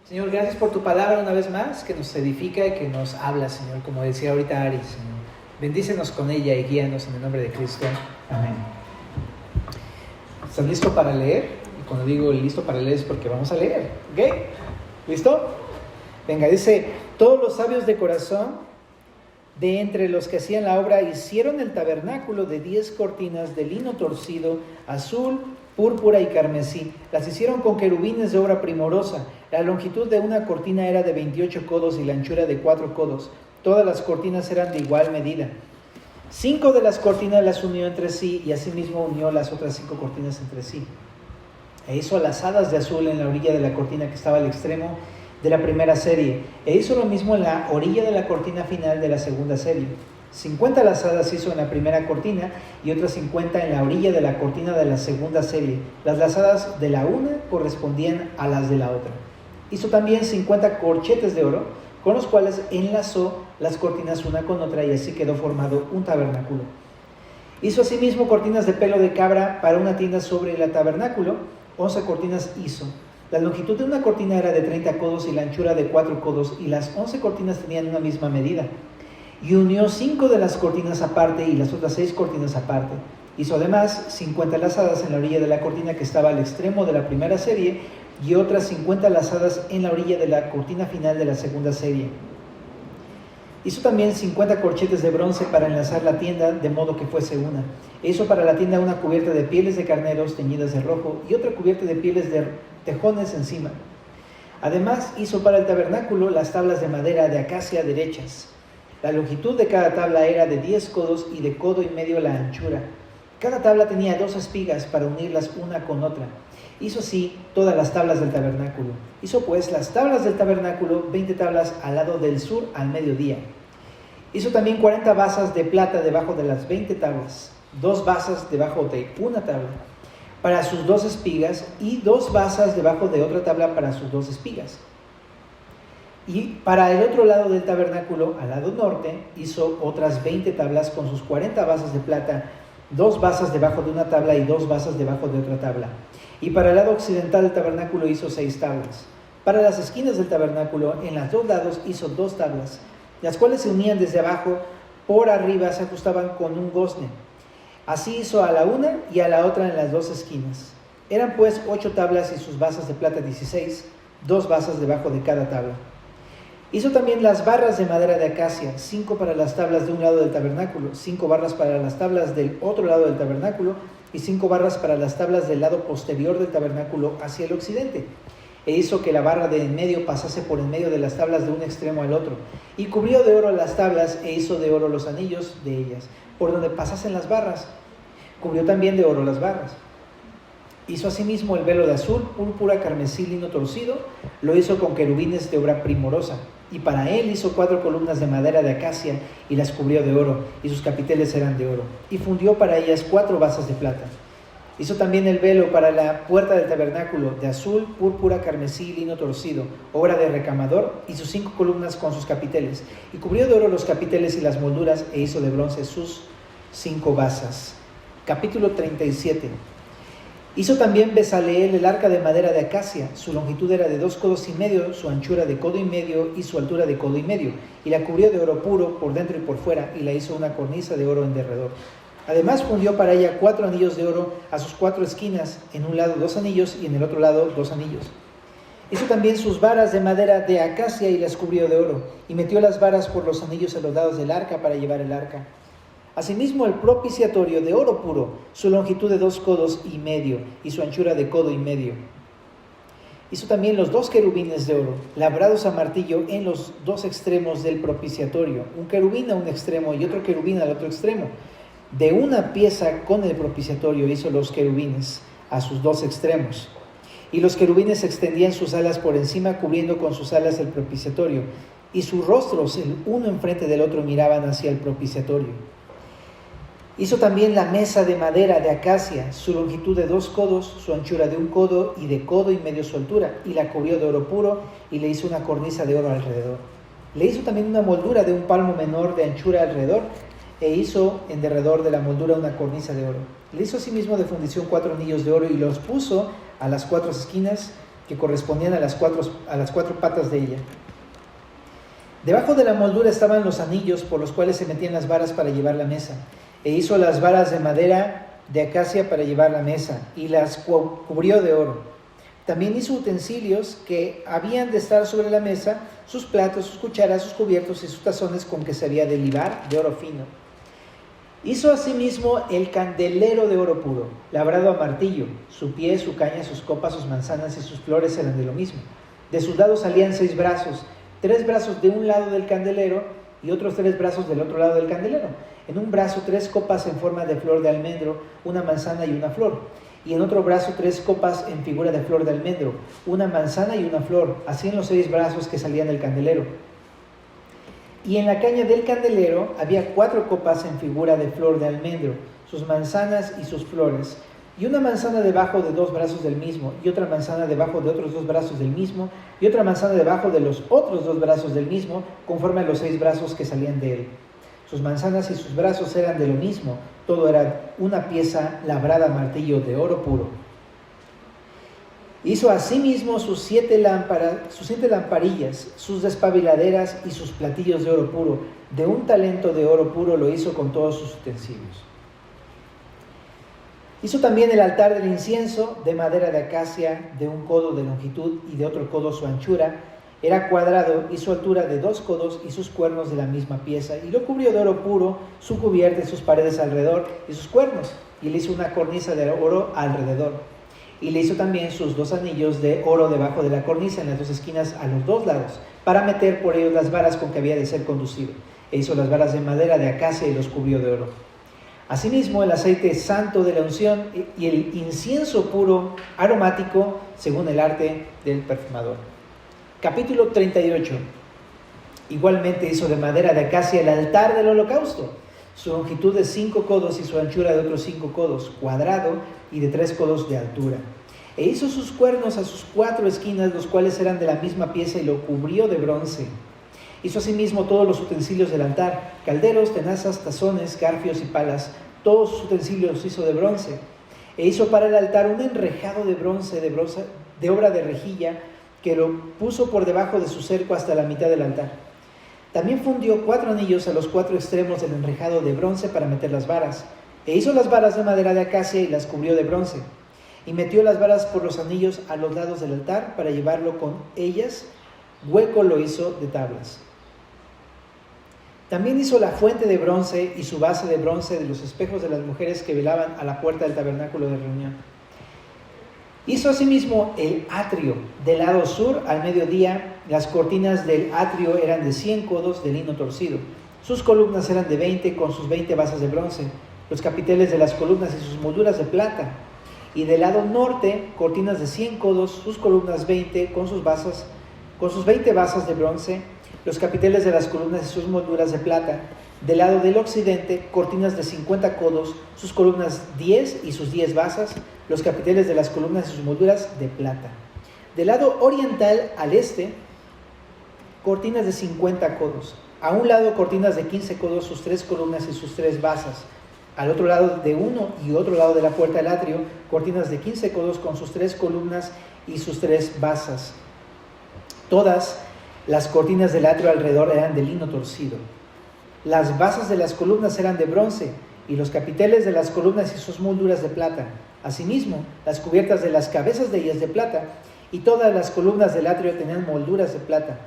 Señor, gracias por tu palabra una vez más, que nos edifica y que nos habla, Señor, como decía ahorita Ari, Señor. Bendícenos con ella y guíanos en el nombre de Cristo. Amén. ¿Estás listo para leer? Y cuando digo listo para leer es porque vamos a leer, ¿ok? ¿Listo? Venga, dice, todos los sabios de corazón de entre los que hacían la obra hicieron el tabernáculo de 10 cortinas de lino torcido, azul, púrpura y carmesí. Las hicieron con querubines de obra primorosa. La longitud de una cortina era de 28 codos y la anchura de 4 codos. Todas las cortinas eran de igual medida. 5 de las cortinas las unió entre sí y asimismo unió las otras 5 cortinas entre sí. E hizo lazadas de azul en la orilla de la cortina que estaba al extremo de la primera serie. E hizo lo mismo en la orilla de la cortina final de la segunda serie. 50 lazadas hizo en la primera cortina y otras 50 en la orilla de la cortina de la segunda serie. Las lazadas de la una correspondían a las de la otra. Hizo también 50 corchetes de oro, con los cuales enlazó las cortinas una con otra y así quedó formado un tabernáculo. Hizo asimismo cortinas de pelo de cabra para una tienda sobre el tabernáculo. 11 cortinas hizo. La longitud de una cortina era de 30 codos y la anchura de 4 codos, y las 11 cortinas tenían una misma medida. Y unió 5 de las cortinas aparte y las otras 6 cortinas aparte. Hizo además 50 lazadas en la orilla de la cortina que estaba al extremo de la primera serie y otras 50 lazadas en la orilla de la cortina final de la segunda serie. Hizo también 50 corchetes de bronce para enlazar la tienda de modo que fuese una. E hizo para la tienda una cubierta de pieles de carneros teñidas de rojo y otra cubierta de pieles de tejones encima. Además hizo para el tabernáculo las tablas de madera de acacia derechas. La longitud de cada tabla era de 10 codos y de codo y medio la anchura. Cada tabla tenía 2 espigas para unirlas una con otra. Hizo así todas las tablas del tabernáculo. Hizo pues las tablas del tabernáculo, 20 tablas al lado del sur al mediodía. Hizo también 40 basas de plata debajo de las 20 tablas, 2 basas debajo de una tabla para sus 2 espigas y 2 basas debajo de otra tabla para sus 2 espigas. Y para el otro lado del tabernáculo, al lado norte, hizo otras 20 tablas con sus 40 basas de plata, 2 basas debajo de una tabla y 2 basas debajo de otra tabla. Y para el lado occidental del tabernáculo hizo 6 tablas. Para las esquinas del tabernáculo, en los 2 lados hizo 2 tablas, las cuales se unían desde abajo, por arriba se ajustaban con un gozne. Así hizo a la una y a la otra en las 2 esquinas. Eran pues 8 tablas y sus basas de plata 16, 2 basas debajo de cada tabla. Hizo también las barras de madera de acacia, 5 para las tablas de un lado del tabernáculo, 5 barras para las tablas del otro lado del tabernáculo y 5 barras para las tablas del lado posterior del tabernáculo hacia el occidente. E hizo que la barra de en medio pasase por en medio de las tablas de un extremo al otro. Y cubrió de oro las tablas e hizo de oro los anillos de ellas, por donde pasasen las barras. Cubrió también de oro las barras. Hizo asimismo el velo de azul, púrpura, carmesí, lino torcido. Lo hizo con querubines de obra primorosa. Y para él hizo 4 columnas de madera de acacia y las cubrió de oro, y sus capiteles eran de oro. Y fundió para ellas 4 basas de plata. Hizo también el velo para la puerta del tabernáculo, de azul, púrpura, carmesí, lino torcido, obra de recamador, y sus 5 columnas con sus capiteles. Y cubrió de oro los capiteles y las molduras, e hizo de bronce sus 5 basas. Capítulo 37. Hizo también Bezaleel el arca de madera de acacia. Su longitud era de 2 codos y medio, su anchura de codo y medio y su altura de codo y medio. Y la cubrió de oro puro por dentro y por fuera, y la hizo una cornisa de oro en derredor. Además fundió para ella 4 anillos de oro a sus 4 esquinas, en un lado 2 anillos y en el otro lado 2 anillos. Hizo también sus varas de madera de acacia y las cubrió de oro, y metió las varas por los anillos a los lados del arca para llevar el arca. Asimismo el propiciatorio de oro puro, su longitud de 2 codos y medio y su anchura de codo y medio. Hizo también los 2 querubines de oro, labrados a martillo en los 2 extremos del propiciatorio, un querubín a un extremo y otro querubín al otro extremo. De una pieza con el propiciatorio hizo los querubines a sus 2 extremos. Y los querubines extendían sus alas por encima, cubriendo con sus alas el propiciatorio, y sus rostros, el uno enfrente del otro, miraban hacia el propiciatorio. Hizo también la mesa de madera de acacia, su longitud de 2 codos, su anchura de 1 codo y de codo y medio su altura, y la cubrió de oro puro y le hizo una cornisa de oro alrededor. Le hizo también una moldura de 1 palmo menor de anchura alrededor, e hizo en derredor de la moldura una cornisa de oro. Le hizo asimismo de fundición 4 anillos de oro y los puso a las 4 esquinas que correspondían a las cuatro patas de ella. Debajo de la moldura estaban los anillos por los cuales se metían las varas para llevar la mesa. E hizo las varas de madera de acacia para llevar la mesa y las cubrió de oro. También hizo utensilios que habían de estar sobre la mesa, sus platos, sus cucharas, sus cubiertos y sus tazones con que se había de libar de oro fino. Hizo asimismo el candelero de oro puro, labrado a martillo. Su pie, su caña, sus copas, sus manzanas y sus flores eran de lo mismo. De sus lados salían 6 brazos, 3 brazos de un lado del candelero y otros 3 brazos del otro lado del candelero. En un brazo 3 copas en forma de flor de almendro, una manzana y una flor. Y en otro brazo 3 copas en figura de flor de almendro, una manzana y una flor, así en los 6 brazos que salían del candelero. Y en la caña del candelero había 4 copas en figura de flor de almendro, sus manzanas y sus flores, y una manzana debajo de 2 brazos del mismo, y otra manzana debajo de otros 2 brazos del mismo, y otra manzana debajo de los otros 2 brazos del mismo, conforme a los 6 brazos que salían de él. Sus manzanas y sus brazos eran de lo mismo, todo era una pieza labrada a martillo de oro puro. Hizo asimismo sus 7 lamparillas, sus despabiladeras y sus platillos de oro puro. De un talento de oro puro lo hizo con todos sus utensilios. Hizo también el altar del incienso de madera de acacia, de 1 codo de longitud y de otro codo su anchura. Era cuadrado y su altura de 2 codos y sus cuernos de la misma pieza. Y lo cubrió de oro puro, su cubierta y sus paredes alrededor y sus cuernos. Y le hizo una cornisa de oro alrededor. Y le hizo también sus 2 anillos de oro debajo de la cornisa en las 2 esquinas a los 2 lados, para meter por ellos las varas con que había de ser conducido. E hizo las varas de madera de acacia y los cubrió de oro. Asimismo, el aceite santo de la unción y el incienso puro aromático, según el arte del perfumador. Capítulo 38. Igualmente hizo de madera de acacia el altar del holocausto. Su longitud de 5 codos y su anchura de otros 5 codos, cuadrado y de 3 codos de altura. E hizo sus cuernos a sus 4 esquinas, los cuales eran de la misma pieza, y lo cubrió de bronce. Hizo asimismo todos los utensilios del altar, calderos, tenazas, tazones, garfios y palas. Todos sus utensilios hizo de bronce. E hizo para el altar un enrejado de bronce de obra de rejilla, que lo puso por debajo de su cerco hasta la mitad del altar. También fundió 4 anillos a los 4 extremos del enrejado de bronce para meter las varas. E hizo las varas de madera de acacia y las cubrió de bronce. Y metió las varas por los anillos a los lados del altar para llevarlo con ellas. Hueco lo hizo de tablas. También hizo la fuente de bronce y su base de bronce de los espejos de las mujeres que velaban a la puerta del tabernáculo de reunión. Hizo asimismo el atrio del lado sur al mediodía. Las cortinas del atrio eran de 100 codos de lino torcido. Sus columnas eran de 20 con sus 20 basas de bronce. Los capiteles de las columnas y sus molduras de plata. Y del lado norte, cortinas de 100 codos, sus columnas 20 con sus 20 basas de bronce. Los capiteles de las columnas y sus molduras de plata. Del lado del occidente, cortinas de 50 codos, sus columnas 10 y sus 10 basas, los capiteles de las columnas y sus molduras de plata. Del lado oriental al este, cortinas de 50 codos. A un lado, cortinas de 15 codos, sus 3 columnas y sus 3 basas. Al otro lado de uno y otro lado de la puerta del atrio, cortinas de 15 codos con sus 3 columnas y sus 3 basas. Todas las cortinas del atrio alrededor eran de lino torcido. Las basas de las columnas eran de bronce y los capiteles de las columnas y sus molduras de plata. Asimismo, las cubiertas de las cabezas de ellas de plata, y todas las columnas del atrio tenían molduras de plata.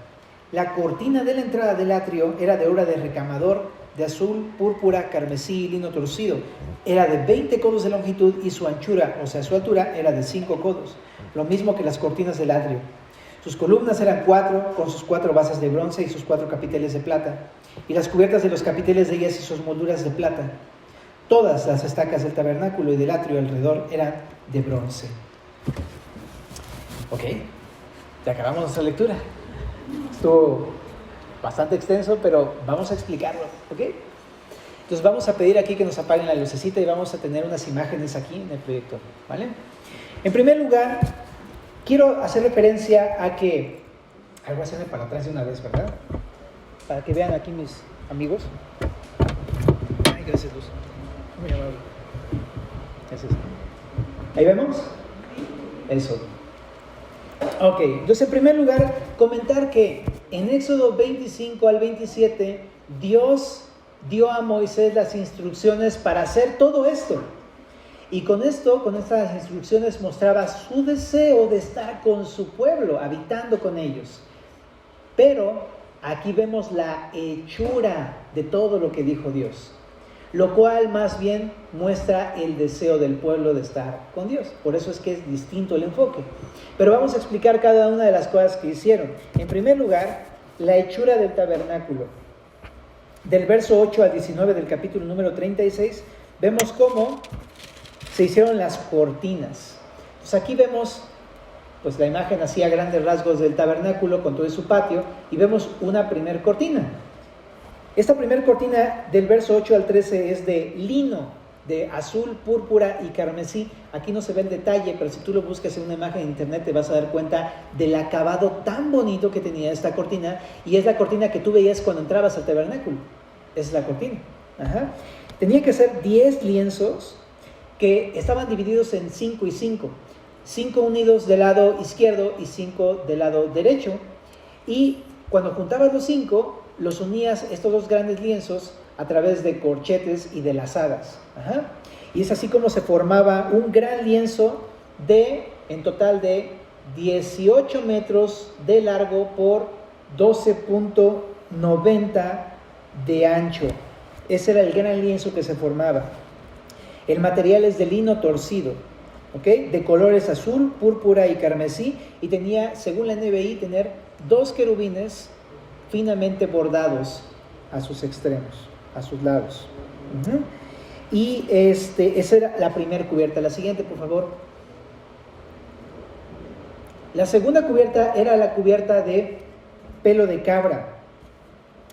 La cortina de la entrada del atrio era de obra de recamador, de azul, púrpura, carmesí y lino torcido. Era de 20 codos de longitud y su anchura, o sea, su altura, era de 5 codos, lo mismo que las cortinas del atrio. Sus columnas eran 4, con sus 4 basas de bronce y sus 4 capiteles de plata, y las cubiertas de los capiteles de ellas y sus molduras de plata. Todas las estacas del tabernáculo y del atrio alrededor eran de bronce. Ok, ya acabamos nuestra lectura. Estuvo bastante extenso, pero vamos a explicarlo, ¿ok? Entonces vamos a pedir aquí que nos apaguen la lucecita y vamos a tener unas imágenes aquí en el proyector, ¿vale? En primer lugar, quiero hacer referencia a que... Algo hacerme para atrás de una vez, ¿verdad? Para que vean aquí mis amigos. Ay, gracias, Luz. Muy amable. Gracias. ¿Ahí vemos? Eso. Ok, entonces en primer lugar, comentar que en Éxodo 25 al 27, Dios dio a Moisés las instrucciones para hacer todo esto. Y con esto, con estas instrucciones, mostraba su deseo de estar con su pueblo, habitando con ellos. Pero aquí vemos la hechura de todo lo que dijo Dios, lo cual más bien muestra el deseo del pueblo de estar con Dios. Por eso es que es distinto el enfoque. Pero vamos a explicar cada una de las cosas que hicieron. En primer lugar, la hechura del tabernáculo. Del verso 8 al 19 del capítulo número 36, vemos cómo se hicieron las cortinas. Pues aquí vemos pues la imagen así a grandes rasgos del tabernáculo con todo su patio, y vemos una primer cortina. Esta primer cortina del verso 8 al 13 es de lino, de azul, púrpura y carmesí. Aquí no se ve el detalle, pero si tú lo buscas en una imagen en internet te vas a dar cuenta del acabado tan bonito que tenía esta cortina, y es la cortina que tú veías cuando entrabas al tabernáculo. Esa es la cortina. Ajá. Tenía que ser 10 lienzos que estaban divididos en 5 y 5. 5 unidos del lado izquierdo y 5 del lado derecho. Y cuando juntabas los 5, los unías, estos dos grandes lienzos, a través de corchetes y de lazadas. Ajá. Y es así como se formaba un gran lienzo en total de 18 metros de largo por 12.90 de ancho. Ese era el gran lienzo que se formaba. El material es de lino torcido, ¿okay? De colores azul, púrpura y carmesí, y tenía, según la NBI, tener 2 querubines finamente bordados a sus extremos, a sus lados. Uh-huh. Y esa era la primera cubierta. La siguiente, por favor. La segunda cubierta era la cubierta de pelo de cabra.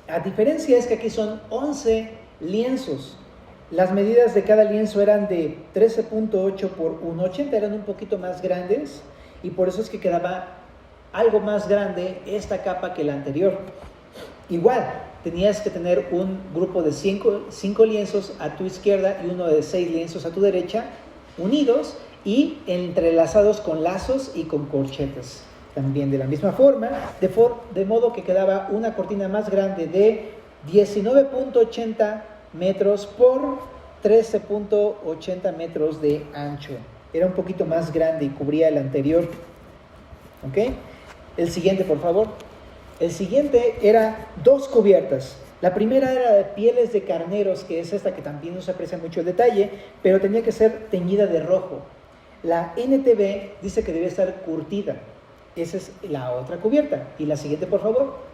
La diferencia es que aquí son 11 lienzos. Las medidas de cada lienzo eran de 13.8 por 1.80, eran un poquito más grandes, y por eso es que quedaba algo más grande esta capa que la anterior. Igual, tenías que tener un grupo de 5 lienzos a tu izquierda y uno de 6 lienzos a tu derecha, unidos y entrelazados con lazos y con corchetes. También de la misma forma, de modo que quedaba una cortina más grande de 19.80 metros por 13.80 metros de ancho. Era un poquito más grande y cubría el anterior. ¿Ok? El siguiente, por favor. El siguiente era 2 cubiertas. La primera era de pieles de carneros, que es esta que también no se aprecia mucho el detalle, pero tenía que ser teñida de rojo. La NTV dice que debe estar curtida. Esa es la otra cubierta. Y la siguiente, por favor.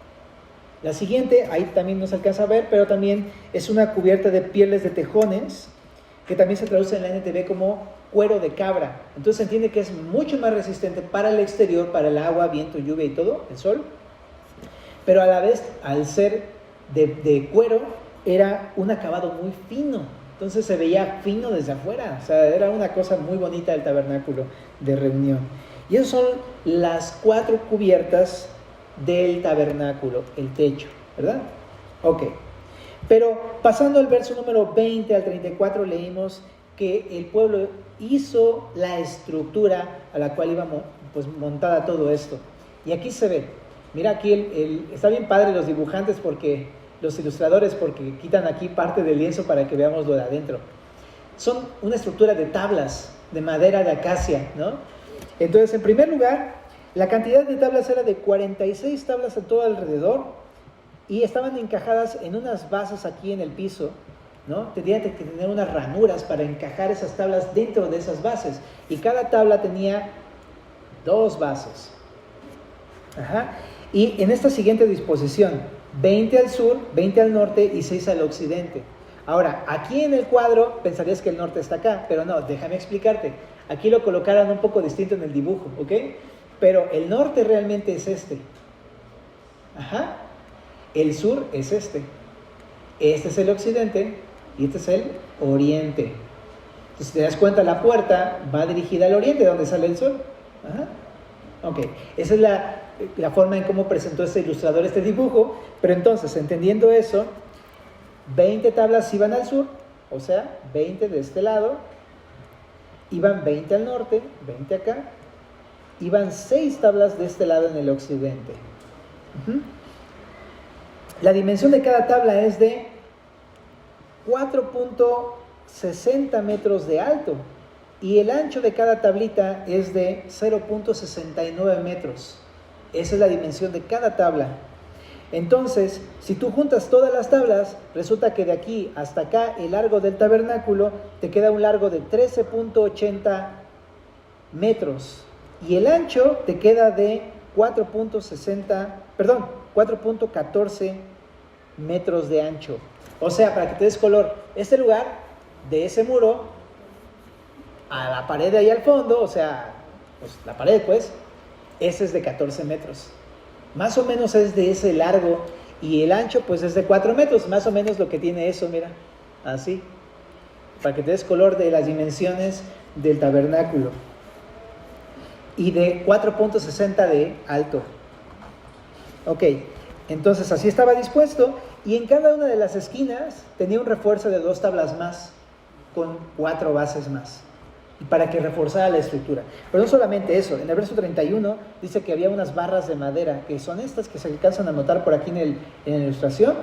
La siguiente, ahí también no se alcanza a ver, pero también es una cubierta de pieles de tejones, que también se traduce en la NTV como cuero de cabra. Entonces se entiende que es mucho más resistente para el exterior, para el agua, viento, lluvia y todo, el sol. Pero a la vez, al ser de cuero, era un acabado muy fino. Entonces se veía fino desde afuera. O sea, era una cosa muy bonita del tabernáculo de reunión. Y esas son las 4 cubiertas del tabernáculo, el techo, ¿verdad? Ok. Pero pasando al verso número 20 al 34, leímos que el pueblo hizo la estructura a la cual iba pues montada todo esto. Y aquí se ve, mira aquí, está bien padre los dibujantes, los ilustradores, porque quitan aquí parte del lienzo para que veamos lo de adentro. Son una estructura de tablas, de madera de acacia, ¿no? Entonces, en primer lugar, la cantidad de tablas era de 46 tablas a todo alrededor, y estaban encajadas en unas bases aquí en el piso, ¿no? Tenían que tener unas ranuras para encajar esas tablas dentro de esas bases, y cada tabla tenía 2 bases. Ajá. Y en esta siguiente disposición, 20 al sur, 20 al norte y 6 al occidente. Ahora, aquí en el cuadro pensarías que el norte está acá, pero no, déjame explicarte. Aquí lo colocaron un poco distinto en el dibujo, ¿ok? Pero el norte realmente es este. Ajá. El sur es este. Este es el occidente y este es el oriente. Entonces, si te das cuenta, la puerta va dirigida al oriente, donde sale el sol. Ajá. Ok, esa es la forma en cómo presentó este ilustrador este dibujo. Pero entonces, entendiendo eso, 20 tablas iban al sur, o sea, 20 de este lado, iban 20 al norte, 20 acá, iban 6 tablas de este lado en el occidente. La dimensión de cada tabla es de 4.60 metros de alto y el ancho de cada tablita es de 0.69 metros. Esa es la dimensión de cada tabla. Entonces, si tú juntas todas las tablas, resulta que de aquí hasta acá el largo del tabernáculo te queda un largo de 13.80 metros y el ancho te queda de 4.14 metros de ancho. O sea, para que te des color, este lugar de ese muro a la pared de ahí al fondo, o sea, pues la pared pues, ese es de 14 metros. Más o menos es de ese largo y el ancho pues es de 4 metros, más o menos lo que tiene eso, mira, así, para que te des color de las dimensiones del tabernáculo. Y de 4.60 de alto. Ok, entonces así estaba dispuesto y en cada una de las esquinas tenía un refuerzo de 2 tablas más, con 4 bases más, y para que reforzara la estructura. Pero no solamente eso, en el verso 31 dice que había unas barras de madera, que son estas que se alcanzan a notar por aquí en la ilustración,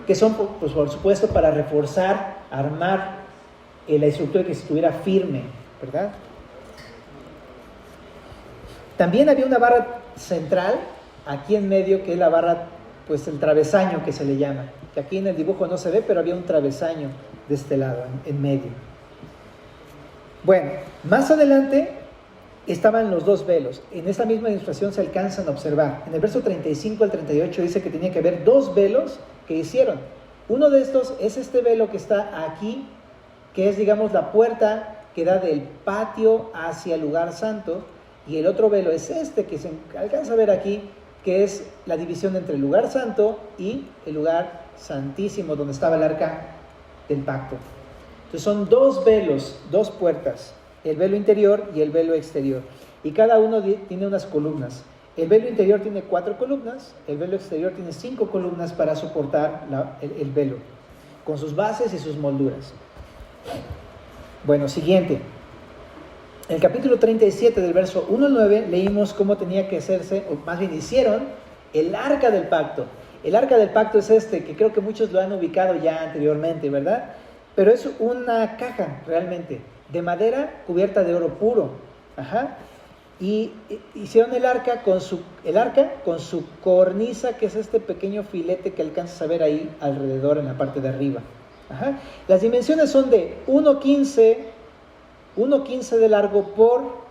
que son pues, por supuesto para reforzar, armar la estructura y que estuviera firme, ¿verdad? También había una barra central aquí en medio, que es la barra, pues el travesaño que se le llama, que aquí en el dibujo no se ve, pero había un travesaño de este lado, en medio. Bueno, más adelante estaban los 2 velos. En esta misma ilustración se alcanzan a observar. En el verso 35 al 38 dice que tenía que haber 2 velos que hicieron. Uno de estos es este velo que está aquí, que es, digamos, la puerta que da del patio hacia el lugar santo, y el otro velo es este que se alcanza a ver aquí, que es la división entre el lugar santo y el lugar santísimo, donde estaba el arca del pacto. Entonces son 2 velos, 2 puertas, el velo interior y el velo exterior, y cada uno tiene unas columnas. El velo interior tiene 4 columnas, el velo exterior tiene 5 columnas para soportar el velo, con sus bases y sus molduras. Bueno, siguiente. En el capítulo 37 del verso 1 al 9 leímos cómo tenía que hacerse, o más bien hicieron, el arca del pacto. El arca del pacto es este, que creo que muchos lo han ubicado ya anteriormente, ¿verdad? Pero es una caja realmente, de madera cubierta de oro puro. Y hicieron el arca con su cornisa, que es este pequeño filete que alcanzas a ver ahí alrededor en la parte de arriba. Las dimensiones son de 1.15 de largo por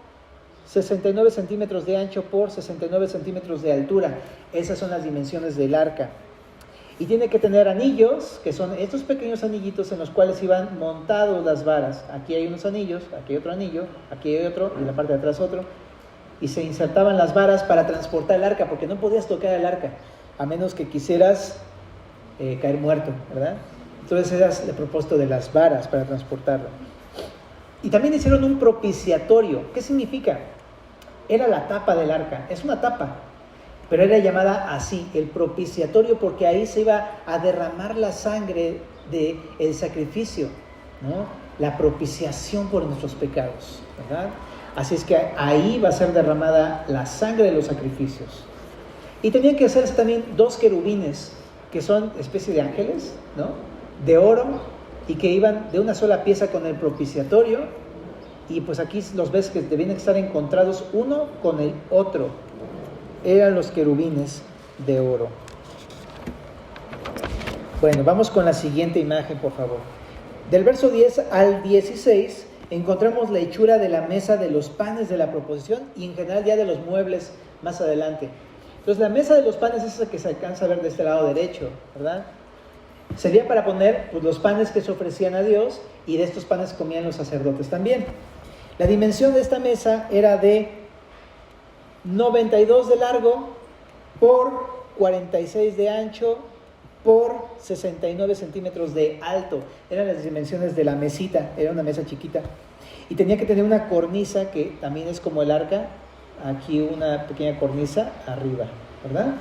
69 centímetros de ancho por 69 centímetros de altura. Esas son las dimensiones del arca. Y tiene que tener anillos, que son estos pequeños anillitos en los cuales iban montados las varas. Aquí hay unos anillos, aquí hay otro anillo, aquí hay otro, y en la parte de atrás otro. Y se insertaban las varas para transportar el arca, porque no podías tocar el arca, a menos que quisieras caer muerto, ¿verdad? Entonces ese es el propósito de las varas para transportarlo. Y también hicieron un propiciatorio. ¿Qué significa? Era la tapa del arca, es una tapa, pero era llamada así, el propiciatorio, porque ahí se iba a derramar la sangre del sacrificio, ¿no? La propiciación por nuestros pecados, ¿verdad? Así es que ahí va a ser derramada la sangre de los sacrificios. Y tenían que hacerse también 2 querubines, que son especie de ángeles, ¿no? De oro, y que iban de una sola pieza con el propiciatorio. Y pues aquí los ves que debían estar encontrados uno con el otro. Eran los querubines de oro. Bueno, vamos con la siguiente imagen, por favor. Del verso 10 al 16 encontramos la hechura de la mesa de los panes de la proposición y en general ya de los muebles más adelante. Entonces la mesa de los panes es esa que se alcanza a ver de este lado derecho, ¿verdad? Sería para poner pues, los panes que se ofrecían a Dios, y de estos panes comían los sacerdotes también. La dimensión de esta mesa era de 92 de largo por 46 de ancho por 69 centímetros de alto. Eran las dimensiones de la mesita, era una mesa chiquita. Y tenía que tener una cornisa que también es como el arca, aquí una pequeña cornisa arriba, ¿verdad?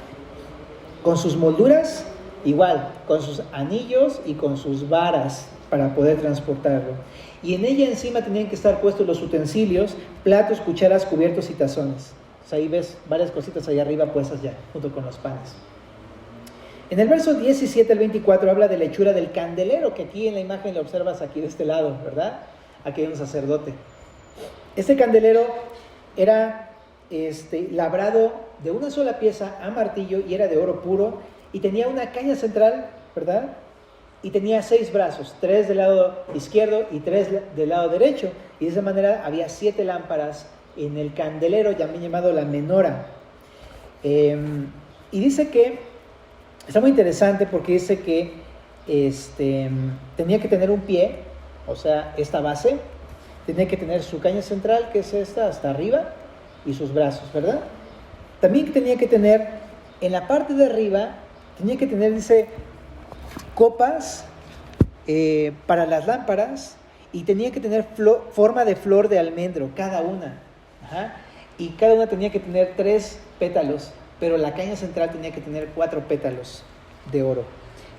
Con sus molduras, igual, con sus anillos y con sus varas para poder transportarlo. Y en ella encima tenían que estar puestos los utensilios, platos, cucharas, cubiertos y tazones. O sea, ahí ves varias cositas ahí arriba puestas ya, junto con los panes. En el verso 17 al 24 habla de la hechura del candelero, que aquí en la imagen lo observas aquí de este lado, ¿verdad? Aquí hay un sacerdote. Este candelero era labrado de una sola pieza a martillo y era de oro puro y tenía una caña central, ¿verdad? Y tenía 6 brazos, 3 del lado izquierdo y 3 del lado derecho. Y de esa manera había 7 lámparas en el candelero, también llamado la menora. Y dice que, está muy interesante porque dice que tenía que tener un pie, o sea, esta base, tenía que tener su caña central, que es esta, hasta arriba, y sus brazos, ¿verdad? También tenía que tener, en la parte de arriba, tenía que tener, dice, copas para las lámparas, y tenía que tener forma de flor de almendro, cada una. Ajá. Y cada una tenía que tener 3 pétalos, pero la caña central tenía que tener 4 pétalos de oro,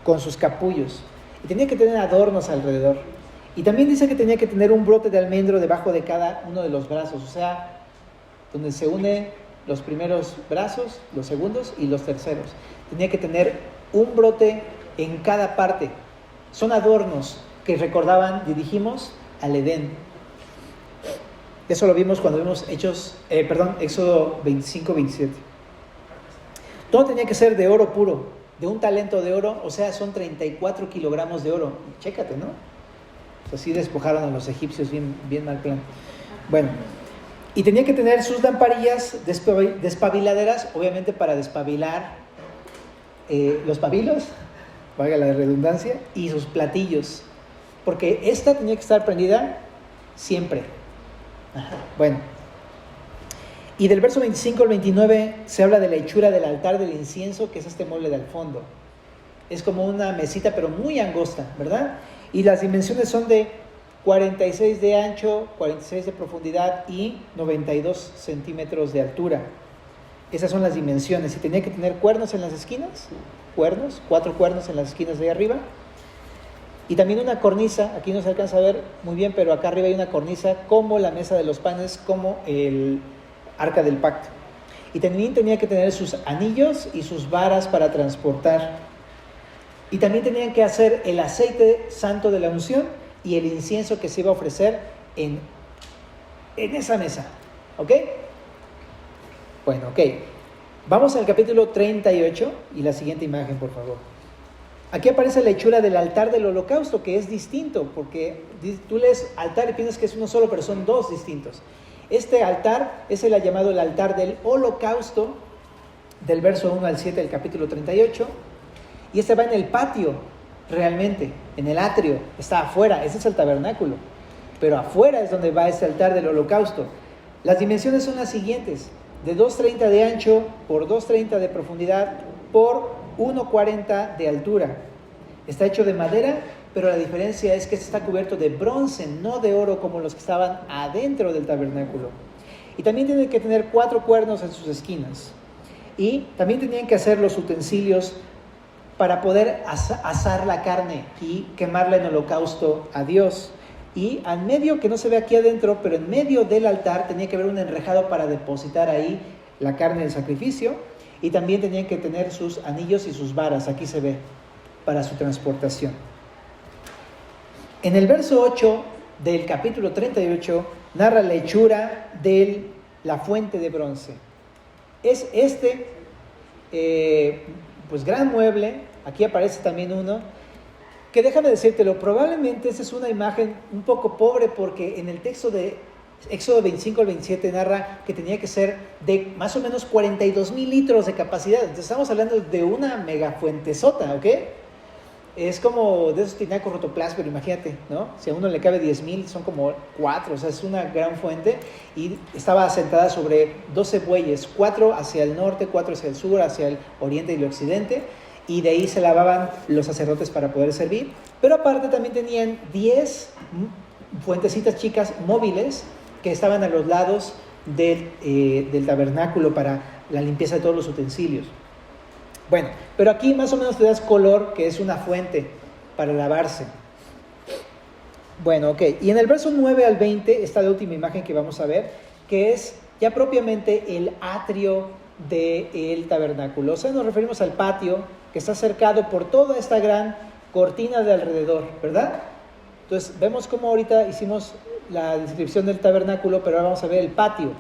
con sus capullos. Y tenía que tener adornos alrededor. Y también dice que tenía que tener un brote de almendro debajo de cada uno de los brazos, o sea, donde se une los primeros brazos, los segundos y los terceros. Tenía que tener un brote en cada parte. Son adornos que recordaban, dijimos, al Edén. Eso lo vimos cuando vimos Éxodo 25, 27. Todo tenía que ser de oro puro, de un talento de oro, o sea, son 34 kilogramos de oro. Chécate, ¿no? Así despojaron a los egipcios, bien mal plan. Bueno, y tenía que tener sus lamparillas despabiladeras, obviamente para despabilar los pabilos, valga la redundancia, y sus platillos, porque esta tenía que estar prendida siempre. Ajá. Bueno, y del verso 25 al 29 se habla de la hechura del altar del incienso, que es este mueble del fondo. Es como una mesita, pero muy angosta, ¿verdad? Y las dimensiones son de 46 de ancho, 46 de profundidad y 92 centímetros de altura. Esas son las dimensiones. Y tenía que tener cuernos en las esquinas, 4 cuernos en las esquinas de ahí arriba. Y también una cornisa, aquí no se alcanza a ver muy bien, pero acá arriba hay una cornisa como la mesa de los panes, como el arca del pacto. Y también tenía que tener sus anillos y sus varas para transportar. Y también tenían que hacer el aceite santo de la unción y el incienso que se iba a ofrecer en esa mesa. ¿Ok? Bueno, ok. Vamos al capítulo 38 y la siguiente imagen, por favor. Aquí aparece la hechura del altar del holocausto, que es distinto, porque tú lees altar y piensas que es uno solo, pero son 2 distintos. Este altar es el llamado el altar del holocausto, del verso 1 al 7 del capítulo 38. Y este va en el patio, realmente, en el atrio, está afuera, ese es el tabernáculo. Pero afuera es donde va este altar del holocausto. Las dimensiones son las siguientes: de 2.30 de ancho por 2.30 de profundidad por 1.40 de altura. Está hecho de madera, pero la diferencia es que este está cubierto de bronce, no de oro como los que estaban adentro del tabernáculo. Y también tiene que tener 4 cuernos en sus esquinas. Y también tenían que hacer los utensilios para poder asar la carne y quemarla en holocausto a Dios. Y al medio, que no se ve aquí adentro, pero en medio del altar tenía que haber un enrejado para depositar ahí la carne del sacrificio. Y también tenían que tener sus anillos y sus varas, aquí se ve, para su transportación. En el verso 8 del capítulo 38 narra la hechura de la fuente de bronce. Es pues gran mueble, aquí aparece también uno, que déjame decírtelo, probablemente esa es una imagen un poco pobre, porque en el texto de Éxodo 25 al 27 narra que tenía que ser de más o menos 42,000 litros de capacidad. Entonces estamos hablando de una mega fuentezota, ¿ok? Es como de esos tinacos rotoplas, pero imagínate, ¿no? Si a uno le cabe 10,000, son como 4, o sea, es una gran fuente. Y estaba asentada sobre 12 bueyes, 4 hacia el norte, 4 hacia el sur, hacia el oriente y el occidente. Y de ahí se lavaban los sacerdotes para poder servir. Pero aparte también tenían 10 fuentecitas chicas móviles que estaban a los lados del tabernáculo para la limpieza de todos los utensilios. Bueno, pero aquí más o menos te das color, que es una fuente para lavarse. Bueno, ok. Y en el verso 9 al 20 está la última imagen que vamos a ver, que es ya propiamente el atrio del tabernáculo. O sea, nos referimos al patio que está cercado por toda esta gran cortina de alrededor, ¿verdad? Entonces, vemos cómo ahorita hicimos la descripción del tabernáculo, pero ahora vamos a ver el patio.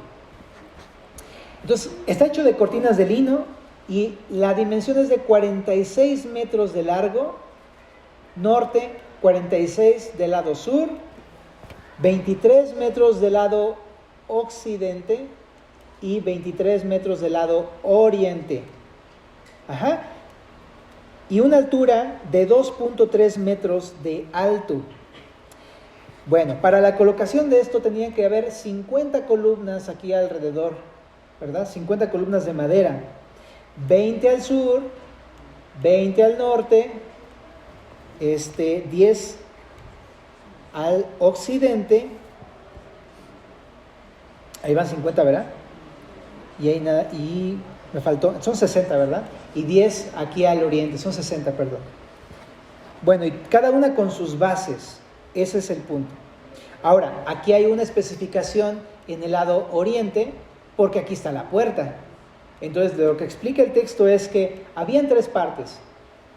Entonces, está hecho de cortinas de lino y la dimensión es de 46 metros de largo, norte, 46 del lado sur, 23 metros del lado occidente y 23 metros del lado oriente. Ajá. Y una altura de 2.3 metros de alto. Bueno, para la colocación de esto tenían que haber 50 columnas aquí alrededor, ¿verdad? 50 columnas de madera. 20 al sur, 20 al norte, 10 al occidente. Ahí van 50, ¿verdad? Y ahí nada, y me faltó, son 60, ¿verdad? Y 10 aquí al oriente, son 60, perdón. Bueno, y cada una con sus bases, ese es el punto. Ahora, aquí hay una especificación en el lado oriente, porque aquí está la puerta. Entonces, lo que explica el texto es que habían 3 partes.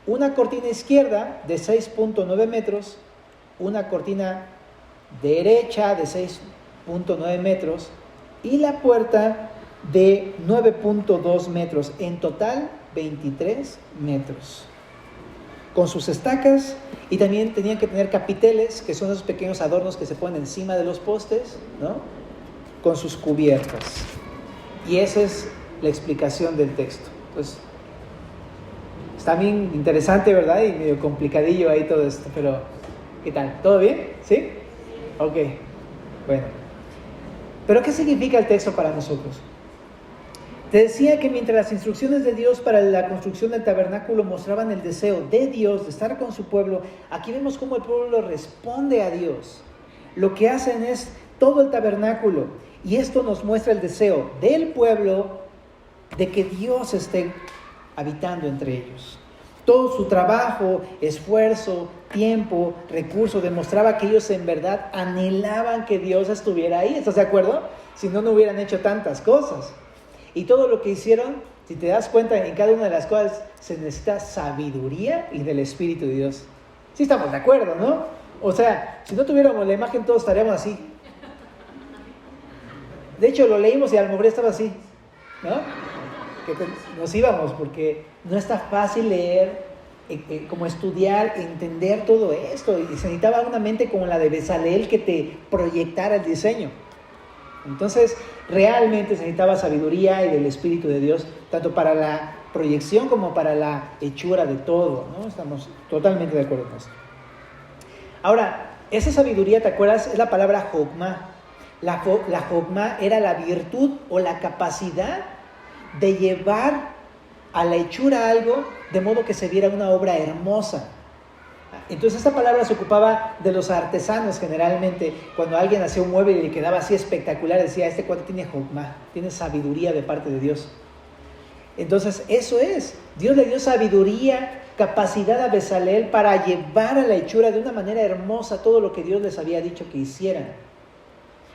Una cortina izquierda de 6.9 metros, una cortina derecha de 6.9 metros y la puerta de 9.2 metros. En total, 23 metros. Con sus estacas, y también tenían que tener capiteles, que son esos pequeños adornos que se ponen encima de los postes, ¿no? Con sus cubiertas. Y esa es la explicación del texto. Pues está bien interesante, ¿verdad? Y medio complicadillo ahí todo esto, pero ¿qué tal? ¿Todo bien? ¿Sí? Ok, bueno. ¿Pero qué significa el texto para nosotros? Te decía que mientras las instrucciones de Dios para la construcción del tabernáculo mostraban el deseo de Dios de estar con su pueblo, aquí vemos cómo el pueblo responde a Dios. Lo que hacen es todo el tabernáculo, y esto nos muestra el deseo del pueblo de que Dios esté habitando entre ellos. Todo su trabajo, esfuerzo, tiempo, recursos demostraba que ellos en verdad anhelaban que Dios estuviera ahí. ¿Estás de acuerdo? Si no, no hubieran hecho tantas cosas. Y todo lo que hicieron, si te das cuenta, en cada una de las cosas se necesita sabiduría y del Espíritu de Dios. Sí estamos de acuerdo, ¿no? O sea, si no tuviéramos la imagen, todos estaríamos así. De hecho, lo leímos y a lo mejor estaba así, ¿no? Que nos íbamos, porque no está fácil leer, como estudiar, entender todo esto. Y se necesitaba una mente como la de Bezalel que te proyectara el diseño. Entonces, realmente se necesitaba sabiduría y del Espíritu de Dios, tanto para la proyección como para la hechura de todo, ¿no? Estamos totalmente de acuerdo con esto. Ahora, esa sabiduría, ¿te acuerdas? Es la palabra jokmah. La jokmah era la virtud o la capacidad de llevar a la hechura algo de modo que se viera una obra hermosa. Entonces esta palabra se ocupaba de los artesanos generalmente. Cuando alguien hacía un mueble y le quedaba así espectacular, decía, este cuate tiene jokmah, tiene sabiduría de parte de Dios. Entonces eso es, Dios le dio sabiduría, capacidad a Bezalel para llevar a la hechura de una manera hermosa todo lo que Dios les había dicho que hicieran.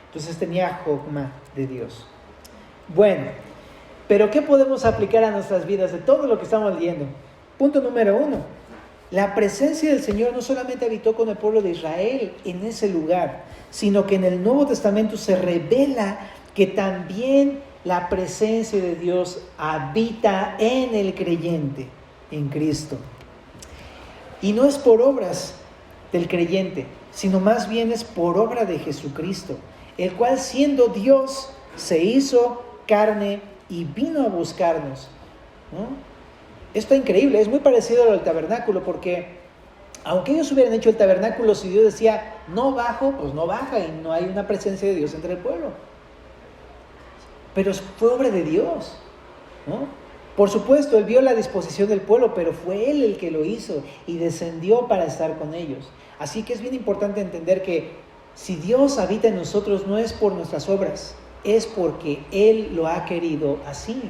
Entonces tenía jokmah de Dios. Bueno, pero ¿qué podemos aplicar a nuestras vidas de todo lo que estamos leyendo? Punto número 1. La presencia del Señor no solamente habitó con el pueblo de Israel en ese lugar, sino que en el Nuevo Testamento se revela que también la presencia de Dios habita en el creyente, en Cristo. Y no es por obras del creyente, sino más bien es por obra de Jesucristo, el cual siendo Dios se hizo carne y vino a buscarnos, ¿no? Esto es increíble, es muy parecido al tabernáculo, porque aunque ellos hubieran hecho el tabernáculo, si Dios decía, no bajo, pues no baja y no hay una presencia de Dios entre el pueblo. Pero fue obra de Dios, ¿no? Por supuesto, Él vio la disposición del pueblo, pero fue Él el que lo hizo y descendió para estar con ellos. Así que es bien importante entender que si Dios habita en nosotros no es por nuestras obras, es porque Él lo ha querido así.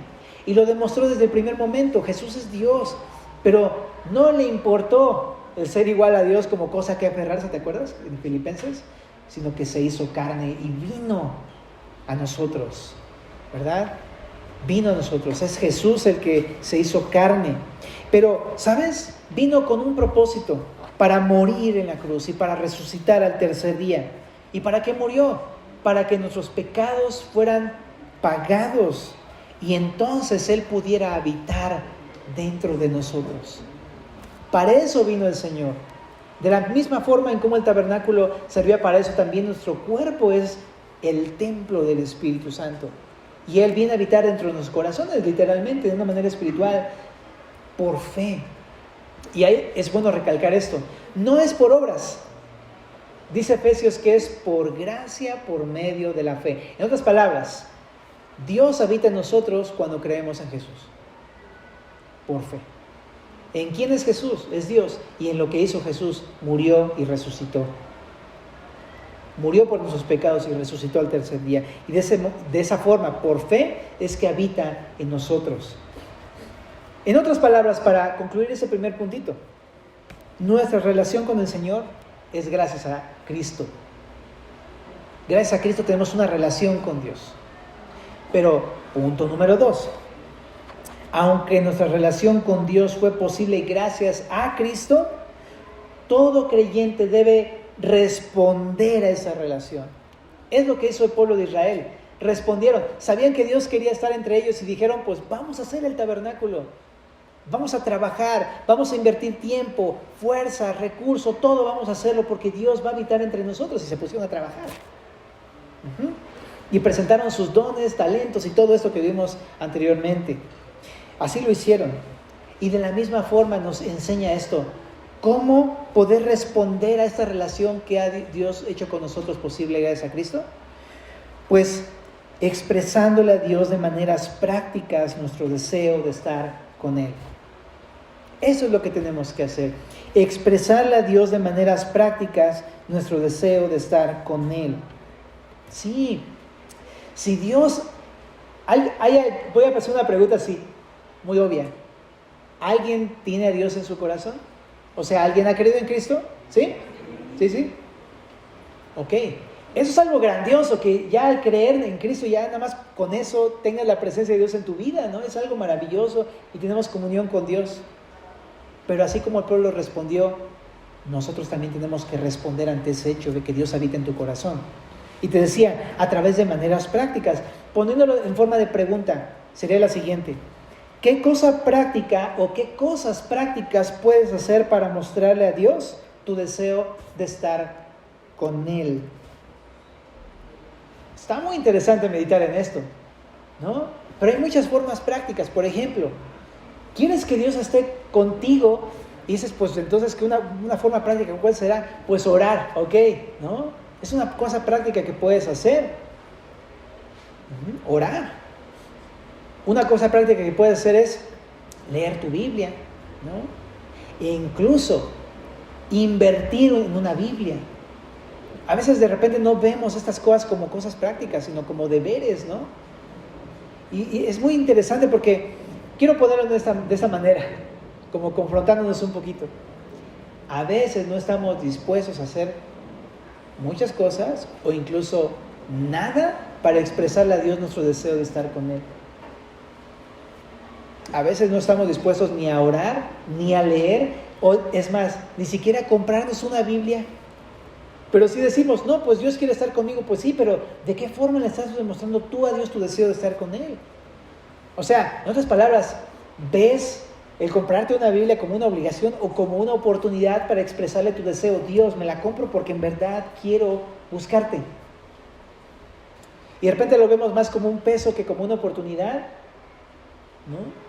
Y lo demostró desde el primer momento. Jesús es Dios, pero no le importó el ser igual a Dios como cosa que aferrarse, ¿te acuerdas? En Filipenses, sino que se hizo carne y vino a nosotros. ¿verdad? Vino a nosotros, es Jesús el que se hizo carne. Pero, ¿sabes? Vino con un propósito, para morir en la cruz y para resucitar al tercer día. ¿Y para qué murió? Para que nuestros pecados fueran pagados y entonces Él pudiera habitar dentro de nosotros. Para eso vino el Señor. De la misma forma en como el tabernáculo servía para eso, también nuestro cuerpo es el templo del Espíritu Santo. Y Él viene a habitar dentro de nuestros corazones, literalmente, de una manera espiritual, por fe. Y ahí es bueno recalcar esto. No es por obras. Dice Efesios que es por gracia, por medio de la fe. En otras palabras, Dios habita en nosotros cuando creemos en Jesús. Por fe. ¿En quién es Jesús? Es Dios. Y en lo que hizo Jesús, murió y resucitó. Murió por nuestros pecados y resucitó al tercer día. Y de esa forma, por fe, es que habita en nosotros. En otras palabras, para concluir ese primer puntito, nuestra relación con el Señor es gracias a Cristo. Gracias a Cristo tenemos una relación con Dios. Pero, punto número 2. Aunque nuestra relación con Dios fue posible gracias a Cristo, todo creyente debe responder a esa relación. Es lo que hizo el pueblo de Israel. Respondieron, sabían que Dios quería estar entre ellos y dijeron, pues vamos a hacer el tabernáculo. Vamos a trabajar, vamos a invertir tiempo, fuerza, recursos, todo vamos a hacerlo porque Dios va a habitar entre nosotros, y se pusieron a trabajar. Y presentaron sus dones, talentos y todo esto que vimos anteriormente. Así lo hicieron. Y de la misma forma nos enseña esto. ¿Cómo poder responder a esta relación que ha Dios hecho con nosotros posible gracias a Cristo? Pues expresándole a Dios de maneras prácticas nuestro deseo de estar con Él. Eso es lo que tenemos que hacer. Expresarle a Dios de maneras prácticas nuestro deseo de estar con Él. Sí. Si Dios... voy a hacer una pregunta así, muy obvia. ¿Alguien tiene a Dios en su corazón? O sea, ¿alguien ha creído en Cristo? ¿Sí? ¿Sí? Ok. Eso es algo grandioso, que ya al creer en Cristo, ya nada más con eso tengas la presencia de Dios en tu vida, ¿no? Es algo maravilloso y tenemos comunión con Dios. Pero así como el pueblo respondió, nosotros también tenemos que responder ante ese hecho de que Dios habita en tu corazón. Y te decía, a través de maneras prácticas, poniéndolo en forma de pregunta, sería la siguiente. ¿Qué cosa práctica o qué cosas prácticas puedes hacer para mostrarle a Dios tu deseo de estar con Él? Está muy interesante meditar en esto, ¿no? Pero hay muchas formas prácticas. Por ejemplo, ¿quieres que Dios esté contigo? Y dices, pues entonces, ¿qué una forma práctica cuál será? Pues orar, ¿ok? ¿No? Es una cosa práctica que puedes hacer. Orar. Una cosa práctica que puedes hacer es leer tu Biblia, ¿no? E incluso invertir en una Biblia. A veces de repente no vemos estas cosas como cosas prácticas, sino como deberes, ¿no? Y es muy interesante porque quiero ponerlo de esta manera, como confrontándonos un poquito. A veces no estamos dispuestos a hacer muchas cosas o incluso nada para expresarle a Dios nuestro deseo de estar con Él. A veces no estamos dispuestos ni a orar, ni a leer, o es más, ni siquiera a comprarnos una Biblia. Pero si decimos, no, pues Dios quiere estar conmigo, pues sí, pero ¿de qué forma le estás demostrando tú a Dios tu deseo de estar con Él? O sea, en otras palabras, ¿ves el comprarte una Biblia como una obligación o como una oportunidad para expresarle tu deseo? Dios, me la compro porque en verdad quiero buscarte. Y de repente lo vemos más como un peso que como una oportunidad, ¿no?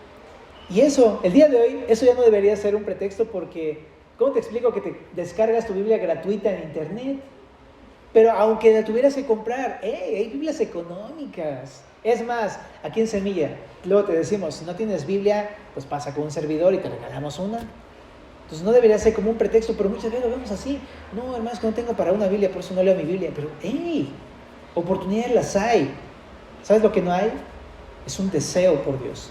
Y eso, el día de hoy, eso ya no debería ser un pretexto porque, ¿cómo te explico que te descargas tu Biblia gratuita en internet? Pero aunque la tuvieras que comprar, hay Biblias económicas. Es más, aquí en Semilla, luego te decimos, si no tienes Biblia, pues pasa con un servidor y te regalamos una. Entonces no debería ser como un pretexto, pero muchas veces lo vemos así. No, hermanos, que no tengo para una Biblia, por eso no leo mi Biblia. Pero, oportunidades las hay. ¿Sabes lo que no hay? Es un deseo por Dios.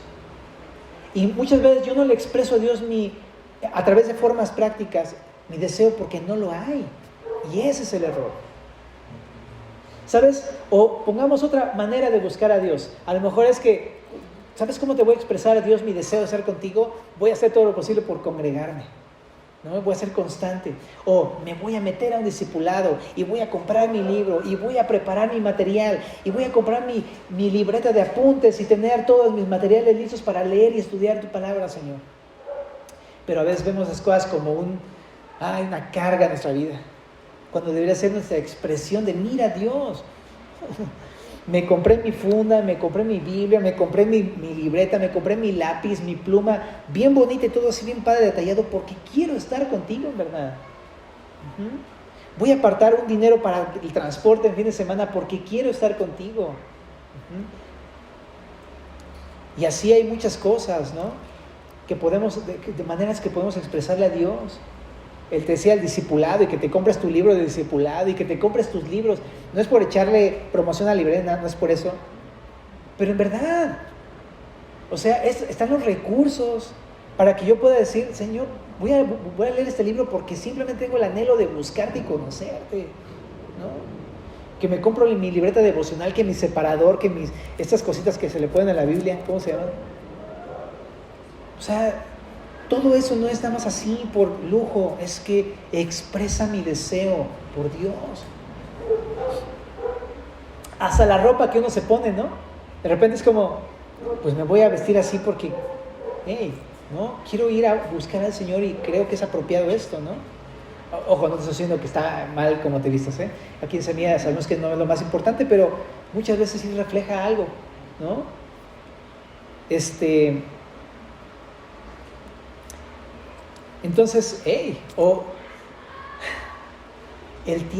Y muchas veces yo no le expreso a Dios a través de formas prácticas mi deseo porque no lo hay. Y ese es el error. ¿Sabes? O pongamos otra manera de buscar a Dios. A lo mejor es que, ¿sabes cómo te voy a expresar a Dios mi deseo de estar contigo? Voy a hacer todo lo posible por congregarme, ¿no? Voy a ser constante. O me voy a meter a un discipulado y voy a comprar mi libro y voy a preparar mi material y voy a comprar mi libreta de apuntes y tener todos mis materiales listos para leer y estudiar tu palabra, Señor. Pero a veces vemos las cosas como una carga en nuestra vida, cuando debería ser nuestra expresión de mira a Dios. Me compré mi funda, me compré mi Biblia, me compré mi libreta, me compré mi lápiz, mi pluma, bien bonita y todo así bien padre, detallado, porque quiero estar contigo, en verdad. Voy a apartar un dinero para el transporte en fin de semana porque quiero estar contigo. Y así hay muchas cosas, ¿no? Que podemos, de maneras que podemos expresarle a Dios. Él te decía el discipulado y que te compres tu libro de discipulado y que te compres tus libros. No es por echarle promoción a la librería, no es por eso. Pero en verdad, o sea, están los recursos para que yo pueda decir, Señor, voy a leer este libro porque simplemente tengo el anhelo de buscarte y conocerte, ¿no? Que me compro mi libreta devocional, que mi separador, que estas cositas que se le ponen a la Biblia, ¿cómo se llaman? O sea, todo eso no es nada más así por lujo, es que expresa mi deseo por Dios. Hasta la ropa que uno se pone, ¿no? De repente es como, pues me voy a vestir así porque, ¿no? Quiero ir a buscar al Señor y creo que es apropiado esto, ¿no? Ojo, no te estoy diciendo que está mal como te vistas, ¿eh? Aquí en Semilla sabemos que no es lo más importante, pero muchas veces sí refleja algo, ¿no? Entonces,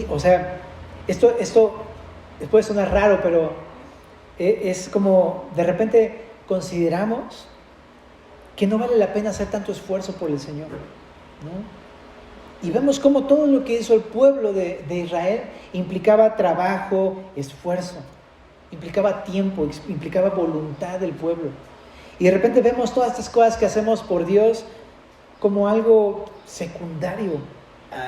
o sea, esto puede sonar raro, pero es como de repente consideramos que no vale la pena hacer tanto esfuerzo por el Señor, ¿no? Y vemos cómo todo lo que hizo el pueblo de Israel implicaba trabajo, esfuerzo, implicaba tiempo, implicaba voluntad del pueblo. Y de repente vemos todas estas cosas que hacemos por Dios como algo secundario.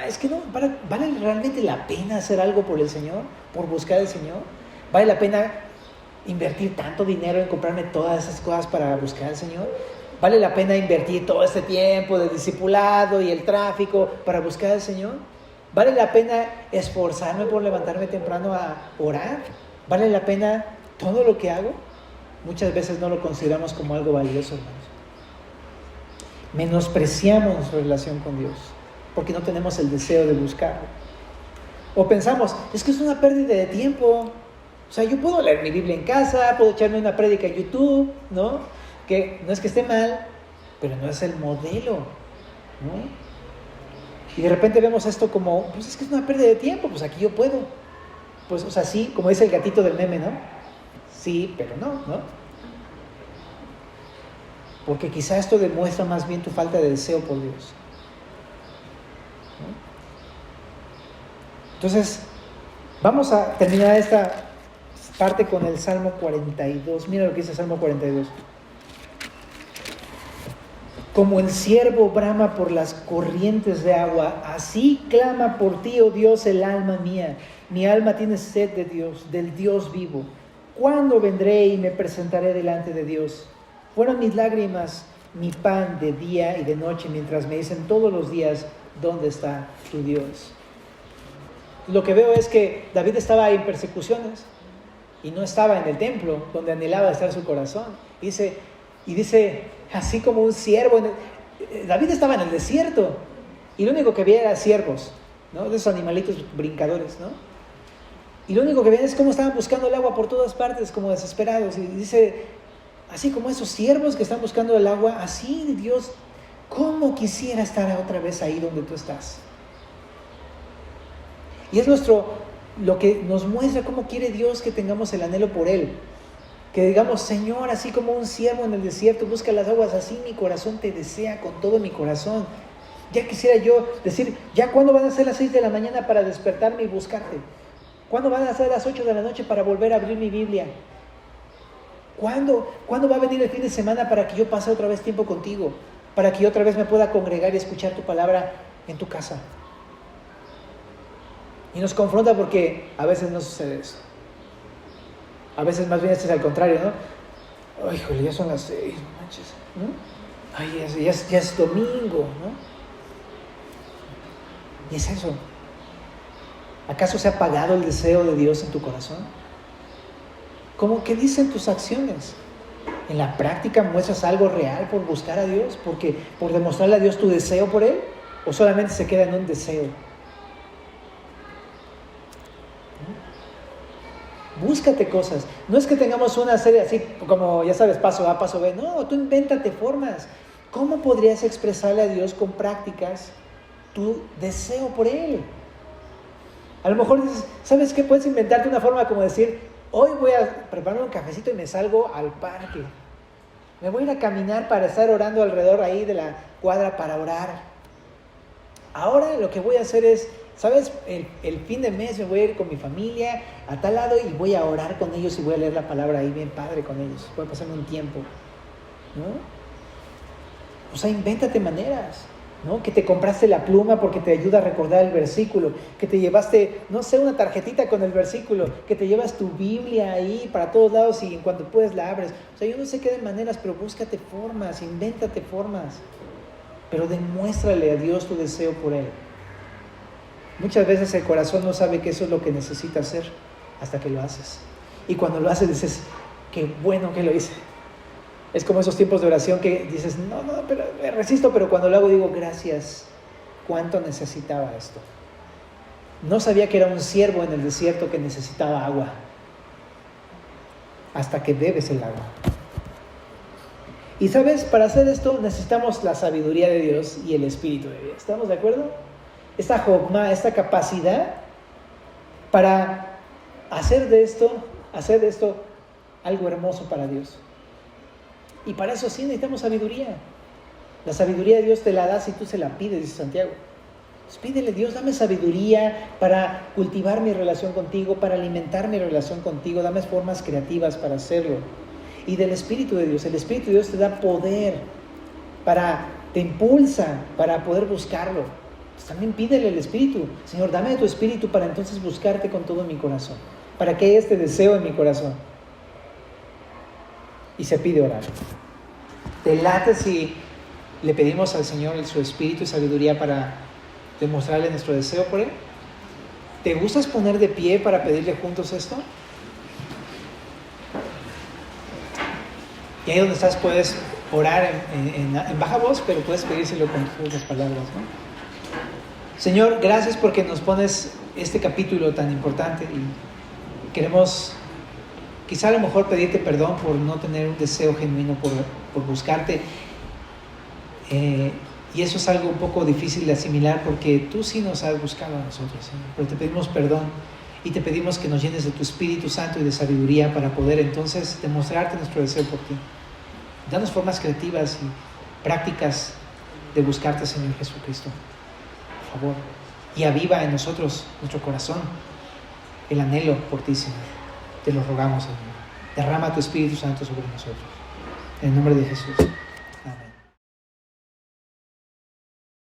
Es que no, ¿vale realmente la pena hacer algo por el Señor? ¿Por buscar al Señor? ¿Vale la pena invertir tanto dinero en comprarme todas esas cosas para buscar al Señor? ¿Vale la pena invertir todo este tiempo de discipulado y el tráfico para buscar al Señor? ¿Vale la pena esforzarme por levantarme temprano a orar? ¿Vale la pena todo lo que hago? Muchas veces no lo consideramos como algo valioso, hermanos. Menospreciamos nuestra relación con Dios porque no tenemos el deseo de buscarlo. O pensamos, es que es una pérdida de tiempo. O sea, yo puedo leer mi Biblia en casa, puedo echarme una prédica en YouTube, ¿no? Que no es que esté mal, pero no es el modelo, ¿no? Y de repente vemos esto como, pues es que es una pérdida de tiempo, pues aquí yo puedo. Pues, o sea, sí, como dice el gatito del meme, ¿no? Sí, pero no. Porque quizá esto demuestra más bien tu falta de deseo por Dios, ¿no? Entonces, vamos a terminar esta parte con el Salmo 42. Mira lo que dice el Salmo 42. Como el ciervo brama por las corrientes de agua, así clama por ti, oh Dios, el alma mía. Mi alma tiene sed de Dios, del Dios vivo. ¿Cuándo vendré y me presentaré delante de Dios? Fueron mis lágrimas mi pan de día y de noche, mientras me dicen todos los días, ¿dónde está tu Dios? Lo que veo es que David estaba en persecuciones y no estaba en el templo donde anhelaba estar su corazón. Y dice, así como un ciervo, David estaba en el desierto y lo único que veía era ciervos, ¿no? De esos animalitos brincadores, ¿no? Y lo único que veía es cómo estaban buscando el agua por todas partes, como desesperados. Y dice, así como esos ciervos que están buscando el agua, así Dios, ¿cómo quisiera estar otra vez ahí donde tú estás? Y es lo que nos muestra cómo quiere Dios que tengamos el anhelo por Él. Que digamos, Señor, así como un ciervo en el desierto busca las aguas, así mi corazón te desea con todo mi corazón. Ya quisiera yo decir, ¿ya cuándo van a ser las 6 de la mañana para despertarme y buscarte? ¿Cuándo van a ser las 8 de la noche para volver a abrir mi Biblia? ¿Cuándo va a venir el fin de semana para que yo pase otra vez tiempo contigo? Para que yo otra vez me pueda congregar y escuchar tu palabra en tu casa. Y nos confronta porque a veces no sucede eso. A veces más bien es al contrario, ¿no? Ay, híjole, ya son las 6, no manches, ¿no? Ay, ya es domingo, ¿no? Y es eso. ¿Acaso se ha apagado el deseo de Dios en tu corazón? ¿Qué dicen tus acciones? ¿En la práctica muestras algo real por buscar a Dios? ¿Por demostrarle a Dios tu deseo por Él? ¿O solamente se queda en un deseo? ¿No? Búscate cosas. No es que tengamos una serie así como, ya sabes, paso A, paso B. No, tú invéntate formas. ¿Cómo podrías expresarle a Dios con prácticas tu deseo por Él? A lo mejor dices, ¿sabes qué? Puedes inventarte una forma como decir, hoy voy a prepararme un cafecito y me salgo al parque. Me voy a ir a caminar para estar orando alrededor ahí de la cuadra para orar. Ahora lo que voy a hacer es, ¿sabes? El fin de mes me voy a ir con mi familia a tal lado y voy a orar con ellos y voy a leer la palabra ahí bien padre con ellos. Voy a pasarme un tiempo, ¿no? O sea, invéntate maneras, ¿no? Que te compraste la pluma porque te ayuda a recordar el versículo, que te llevaste, no sé, una tarjetita con el versículo, que te llevas tu Biblia ahí para todos lados y en cuanto puedes la abres. O sea, yo no sé qué de maneras, pero búscate formas, invéntate formas, pero demuéstrale a Dios tu deseo por Él. Muchas veces el corazón no sabe que eso es lo que necesita hacer hasta que lo haces. Y cuando lo haces dices, qué bueno que lo hice. Es como esos tiempos de oración que dices, no, pero me resisto, pero cuando lo hago digo, gracias, cuánto necesitaba esto. No sabía que era un ciervo en el desierto que necesitaba agua, hasta que bebes el agua. Y sabes, para hacer esto necesitamos la sabiduría de Dios y el Espíritu de Dios. ¿Estamos de acuerdo? Esta jogma, esta capacidad para hacer de esto algo hermoso para Dios. Y para eso sí necesitamos sabiduría. La sabiduría de Dios te la da si tú se la pides, dice Santiago. Pues pídele, Dios, dame sabiduría para cultivar mi relación contigo, para alimentar mi relación contigo, dame formas creativas para hacerlo. Y del Espíritu de Dios, el Espíritu de Dios te da poder, te impulsa para poder buscarlo. Pues también pídele el Espíritu. Señor, dame de tu Espíritu para entonces buscarte con todo mi corazón, para que haya este deseo en mi corazón. Y se pide orar. ¿Te late si le pedimos al Señor su Espíritu y sabiduría para demostrarle nuestro deseo por Él? ¿Te gustas poner de pie para pedirle juntos esto? Y ahí donde estás puedes orar en baja voz, pero puedes pedírselo con tus palabras, ¿no? Señor, gracias porque nos pones este capítulo tan importante y queremos quizá a lo mejor pedirte perdón por no tener un deseo genuino por buscarte. Y eso es algo un poco difícil de asimilar porque tú sí nos has buscado a nosotros, Señor. Pero te pedimos perdón y te pedimos que nos llenes de tu Espíritu Santo y de sabiduría para poder entonces demostrarte nuestro deseo por ti. Danos formas creativas y prácticas de buscarte, Señor Jesucristo. Por favor. Y aviva en nosotros, nuestro corazón, el anhelo por ti, Señor. Te lo rogamos, Señor. Derrama tu Espíritu Santo sobre nosotros. En el nombre de Jesús.